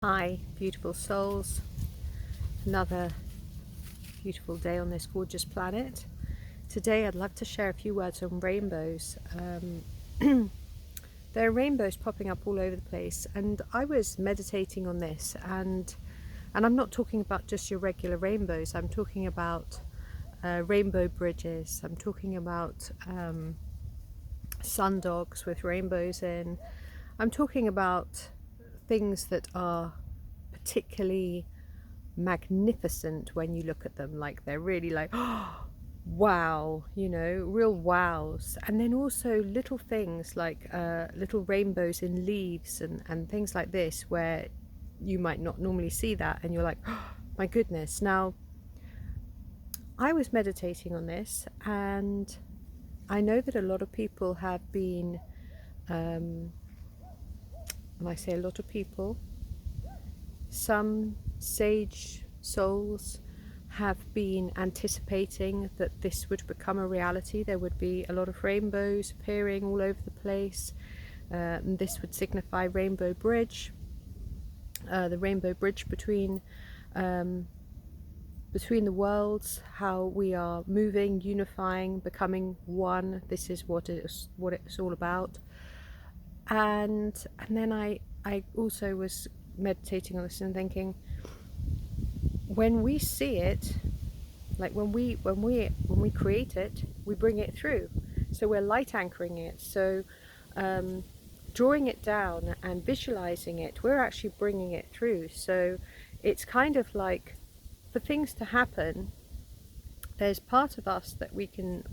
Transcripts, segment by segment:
Hi, beautiful souls. Another beautiful day on this gorgeous planet. Today I'd love to share a few words on rainbows. There are rainbows popping up all over the place, and I was meditating on this, and I'm not talking about just your regular rainbows. I'm talking about rainbow bridges. I'm talking about sundogs with rainbows in. I'm talking about things that are particularly magnificent when you look at them, like they're really like, oh, wow, you know, real wows. And then also little things like little rainbows in leaves and things like this, where you might not normally see that, and you're like, oh, my goodness. Now, I was meditating on this, and I know that a lot of people have been, and I say a lot of people, some sage souls have been anticipating that this would become a reality. There would be a lot of rainbows appearing all over the place. And this would signify Rainbow Bridge, the Rainbow Bridge between the worlds, how we are moving, unifying, becoming one. This is what it's all about. And then I also was meditating on this and thinking, when we see it, like when we create it, we bring it through. So we're light anchoring it. So drawing it down and visualizing it, we're actually bringing it through. So it's kind of like, for things to happen, there's part of us that we can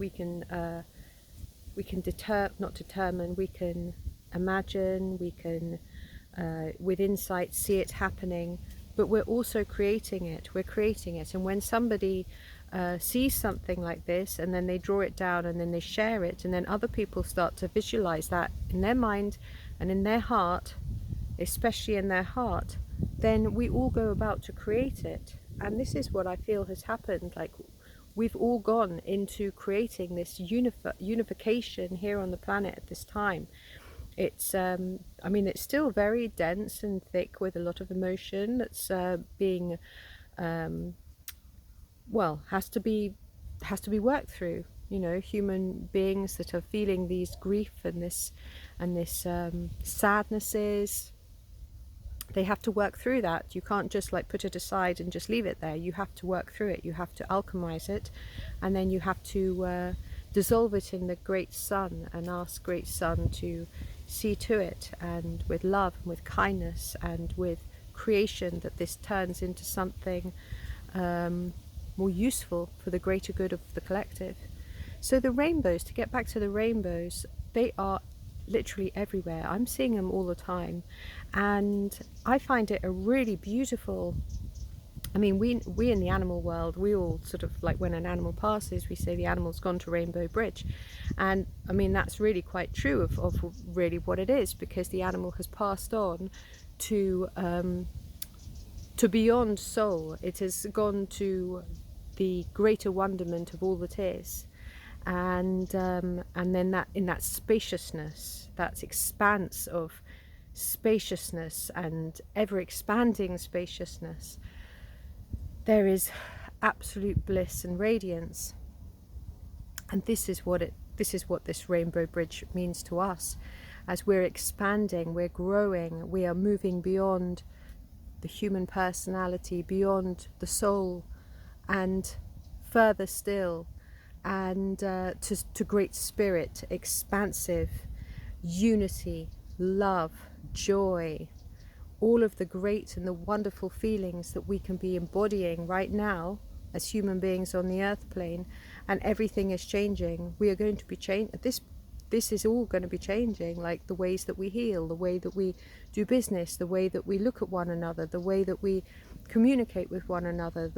imagine, we can with insight see it happening, but we're also creating it. We're creating it. And when somebody sees something like this, and then they draw it down, and then they share it, and then other people start to visualize that in their mind and in their heart, especially in their heart, then we all go about to create it. And this is what I feel has happened. Like, we've all gone into creating this unification here on the planet at this time. It's I mean, it's still very dense and thick with a lot of emotion that's being well, has to be worked through. You know, human beings that are feeling these grief and this sadnesses, they have to work through that. You can't just like put it aside and just leave it there. You have to work through it. You have to alchemize it, and then you have to dissolve it in the great sun and ask great sun to see to it, and with love and with kindness and with creation, that this turns into something more useful for the greater good of the collective. So the rainbows, to get back to the rainbows, they are literally everywhere. I'm seeing them all the time, and I find it a really beautiful, I mean, we in the animal world, we all sort of like, when an animal passes, we say the animal's gone to Rainbow Bridge. And I mean, that's really quite true of really what it is, because the animal has passed on to beyond soul. It has gone to the greater wonderment of all that is. And then that, in that spaciousness, that expanse of spaciousness and ever expanding spaciousness, there is absolute bliss and radiance. And this is what this Rainbow Bridge means to us. As we're expanding, we're growing, we are moving beyond the human personality, beyond the soul, and further still, and to great spirit, expansive unity, love, joy, all of the great and the wonderful feelings that we can be embodying right now as human beings on the earth plane. And everything is changing. We are going to be changing. This is all going to be changing, like the ways that we heal, the way that we do business, the way that we look at one another, the way that we communicate with one another,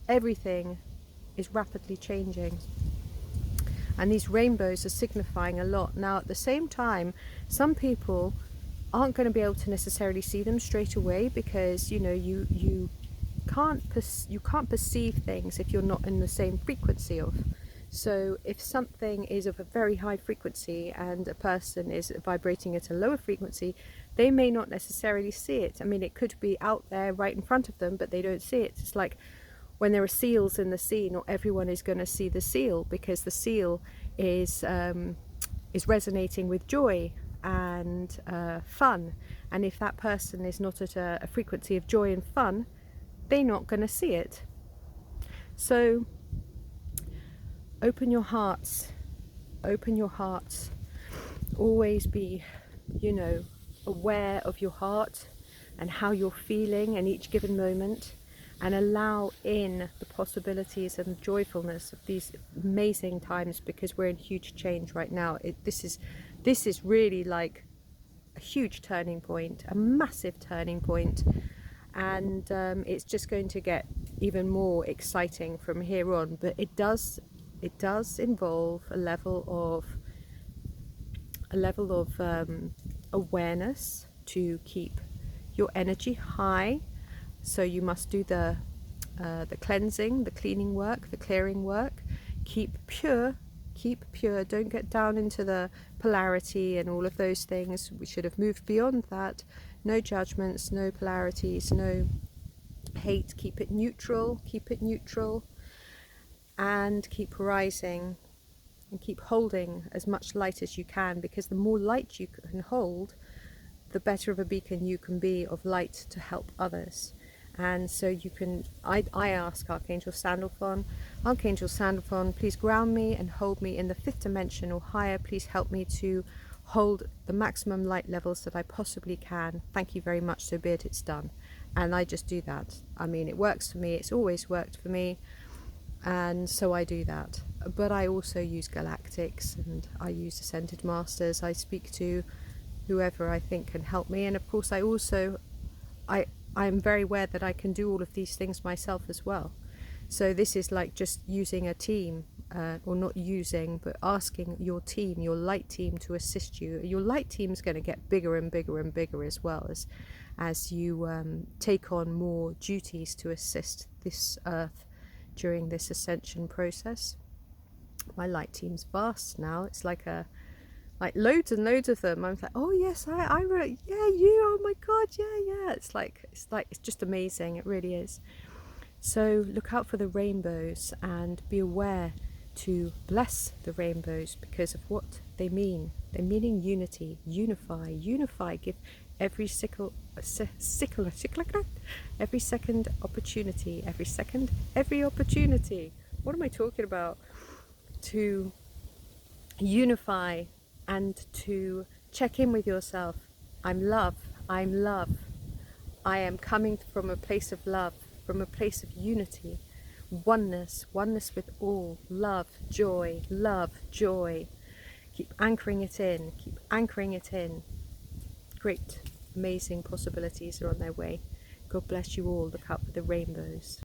everything is rapidly changing. And these rainbows are signifying a lot. Now, at the same time, some people aren't going to be able to necessarily see them straight away, because you know, you can't perceive things if you're not in the same frequency of. So if something is of a very high frequency and a person is vibrating at a lower frequency, they may not necessarily see it. I mean, it could be out there right in front of them, but they don't see it. It's like when there are seals in the sea, not everyone is going to see the seal, because the seal is resonating with joy and fun. And if that person is not at a frequency of joy and fun, they're not going to see it. So open your hearts, open your hearts. Always be, you know, aware of your heart and how you're feeling in each given moment, and allow in the possibilities and joyfulness of these amazing times, because we're in huge change right now. This is really like a huge turning point, a massive turning point, and it's just going to get even more exciting from here on. But it does involve a level of awareness to keep your energy high. So you must do the cleansing, the cleaning work, the clearing work. Keep pure. Don't get down into the polarity and all of those things. We should have moved beyond that. No judgments, no polarities, no hate. Keep it neutral, and keep rising, and keep holding as much light as you can, because the more light you can hold, the better of a beacon you can be of light to help others. And so you can, I ask Archangel Sandalphon, please ground me and hold me in the 5th dimension or higher. Please help me to hold the maximum light levels that I possibly can. Thank you very much, so be it, it's done. And I just do that. I mean, it works for me, it's always worked for me, and so I do that. But I also use Galactics, and I use Ascended Masters. I speak to whoever I think can help me, and of course I'm very aware that I can do all of these things myself as well. So this is like just using a team, or not using, but asking your team, your light team, to assist you. Your light team is going to get bigger and bigger and bigger, as well as you take on more duties to assist this earth during this ascension process. My light team's vast now. It's like loads and loads of them. I'm like, oh yes, I wrote, yeah, you, oh my god, yeah. It's just amazing. It really is. So look out for the rainbows and be aware to bless the rainbows because of what they mean. They're meaning unity, unify, give every every second opportunity, every opportunity. What am I talking about? To unify and to check in with yourself. I'm love. I am coming from a place of love, from a place of unity, oneness with all, love, joy. Keep anchoring it in. Great, amazing possibilities are on their way. God bless you all. Look out for the rainbows.